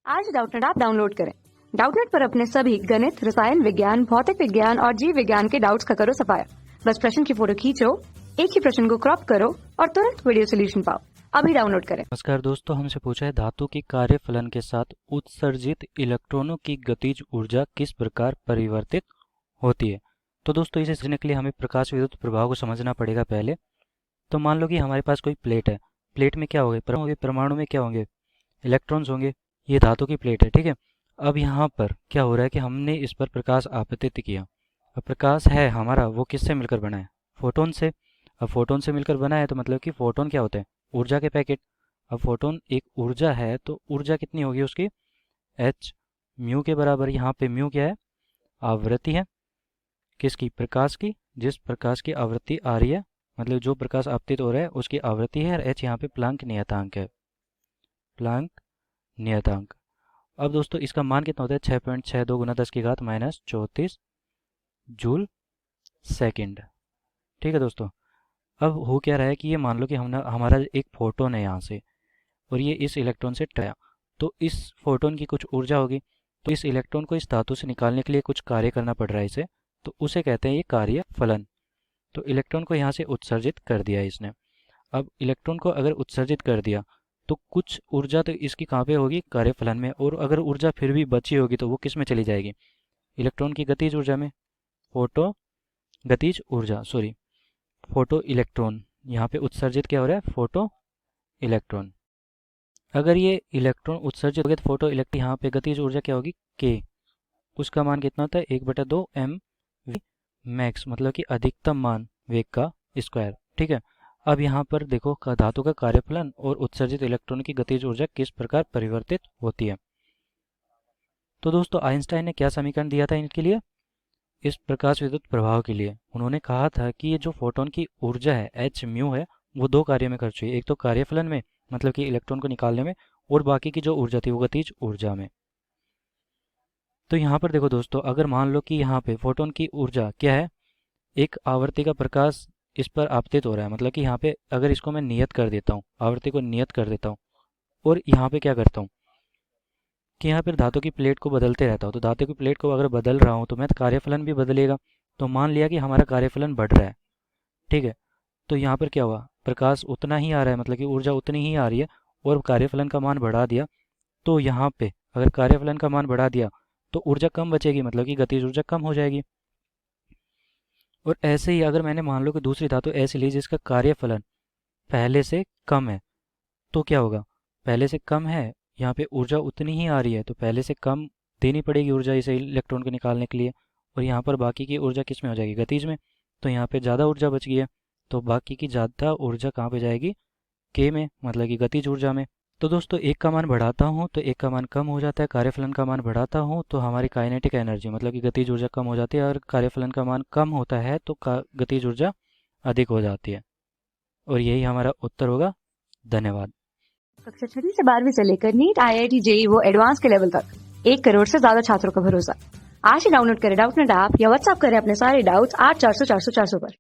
आज Doubtnut app download करें। Doubtnut पर अपने सभी गणित, रसायन विज्ञान, भौतिक विज्ञान और जीव विज्ञान के डाउट्स का करो सफाया। बस प्रश्न की फोटो खींचो, एक ही प्रश्न को क्रॉप करो और तुरंत वीडियो सोल्यूशन पाओ। अभी डाउनलोड करें। नमस्कार दोस्तों, हमसे पूछा है धातु की कार्यफलन के साथ उत्सर्जित इलेक्ट्रॉनों की गतिज ऊर्जा किस प्रकार परिवर्तित होती है। तो दोस्तों, इसे समझने के लिए हमें प्रकाश विद्युत प्रभाव को समझना पड़ेगा पहले। तो मान लो कि हमारे पास कोई प्लेट है। प्लेट में क्या होंगे? परमाणु में क्या होंगे? इलेक्ट्रॉन्स होंगे। ये धातु की प्लेट है, ठीक है। अब यहाँ पर क्या हो रहा है कि हमने इस पर प्रकाश आपतित किया। अब प्रकाश है हमारा, वो किससे मिलकर बना है? फोटोन से। अब फोटोन से मिलकर बना है तो मतलब कि फोटोन क्या होते हैं? ऊर्जा के पैकेट। अब फोटोन एक ऊर्जा है तो ऊर्जा कितनी होगी उसकी? एच म्यू के बराबर। यहाँ पे म्यू क्या है? आवृत्ति है। किसकी? प्रकाश की। जिस प्रकाश की आवृत्ति आ रही है, मतलब जो प्रकाश आपतित हो रहा है उसकी आवृत्ति है। और एच यहाँ पे प्लांक नियतांक है। प्लांक नियतांक। अब दोस्तों इसका मान कितना होता है? 6.62 गुना 10 की घात -34 जूल सेकंड। ठीक है दोस्तों। अब हो क्या रहा है कि ये मान लो कि हमारा एक फोटोन है यहाँ से, और ये इस इलेक्ट्रॉन से टकराया, तो इस फोटोन की कुछ ऊर्जा होगी। तो इस इलेक्ट्रॉन को इस धातु से निकालने के लिए कुछ कार्य करना पड़ रहा है इसे, तो उसे कहते हैं ये कार्य फलन। तो इलेक्ट्रॉन को यहाँ से उत्सर्जित कर दिया इसने। अब इलेक्ट्रॉन को अगर उत्सर्जित कर दिया तो कुछ ऊर्जा तो इसकी कहाँ पे होगी? कार्यफलन में। और अगर ऊर्जा फिर भी बची होगी तो वो किस में चली जाएगी? इलेक्ट्रॉन की गतिज ऊर्जा में। Photo electron. यहाँ पे उत्सर्जित क्या हो रहा है? Photo electron. अगर ये इलेक्ट्रॉन उत्सर्जित हो गया तो फोटो इलेक्ट्रॉन, यहाँ पे गतिज ऊर्जा क्या होगी? के। उसका मान कितना होता है? 1/2 mv मैक्स, मतलब कि अधिकतम मान वेग का स्क्वायर। ठीक है। अब यहाँ पर देखो धातु का कार्यफलन और उत्सर्जित इलेक्ट्रॉन की गतिज ऊर्जा किस प्रकार परिवर्तित होती है। तो दोस्तों आइंस्टाइन ने क्या समीकरण दिया था इनके लिए? इस प्रकाश विद्युत प्रभाव के लिए उन्होंने कहा था कि ये जो फोटोन की ऊर्जा है एच म्यू है, वो दो कार्यों में खर्च हुई। एक तो कार्यफलन में, मतलब कि इलेक्ट्रॉन को निकालने में, और बाकी की जो ऊर्जा थी वो गतिज ऊर्जा में। तो यहाँ पर देखो दोस्तों, अगर मान लो कि यहाँ पे फोटोन की ऊर्जा क्या है? एक आवृत्ति का प्रकाश इस पर आपतित हो रहा है, मतलब कि यहाँ पे अगर इसको मैं नियत कर देता हूँ, आवृत्ति को नियत कर देता हूँ, और यहाँ पे क्या करता हूँ कि यहाँ पर धातु की प्लेट को बदलते रहता हूँ। तो धातु की प्लेट को अगर बदल रहा हूँ तो मैं कार्यफलन भी बदलेगा। तो मान लिया कि हमारा कार्यफलन बढ़ रहा है, ठीक है। तो यहाँ पर क्या हुआ? प्रकाश उतना ही आ रहा है, मतलब कि ऊर्जा उतनी ही आ रही है, और कार्यफलन का मान बढ़ा दिया। तो यहाँ पे अगर कार्यफलन का मान बढ़ा दिया तो ऊर्जा कम बचेगी, मतलब कि गतिज ऊर्जा कम हो जाएगी। और ऐसे ही अगर मैंने मान लो कि दूसरी धातु ऐसी ली जिसका कार्यफलन पहले से कम है, तो क्या होगा? पहले से कम है, यहाँ पे ऊर्जा उतनी ही आ रही है, तो पहले से कम देनी पड़ेगी ऊर्जा इसे इलेक्ट्रॉन को निकालने के लिए। और यहाँ पर बाकी की ऊर्जा किस में हो जाएगी? गतिज में। तो यहाँ पे ज़्यादा ऊर्जा बच गई है, तो बाकी की ज़्यादा ऊर्जा कहाँ पे जाएगी? के में, मतलब कि गतिज ऊर्जा में। तो दोस्तों एक का मान बढ़ाता हूँ तो एक का मान कम हो जाता है, कार्यफलन का मान बढ़ाता हूँ तो हमारी काइनेटिक एनर्जी, मतलब कि गतिज ऊर्जा कम हो जाती है, और कार्यफलन का मान कम होता है तो गतिज ऊर्जा अधिक हो जाती है। और यही हमारा उत्तर होगा। धन्यवाद। कक्षा 6 से 12वीं से लेकर नीट, IIT, JEE वो एडवांस के लेवल तक 1 करोड़ से ज्यादा छात्रों का भरोसा। आज ही डाउनलोड करें डाउटनेट ऐप या व्हाट्सएप करें अपने सारे डाउट्स 8400 400 400 पर।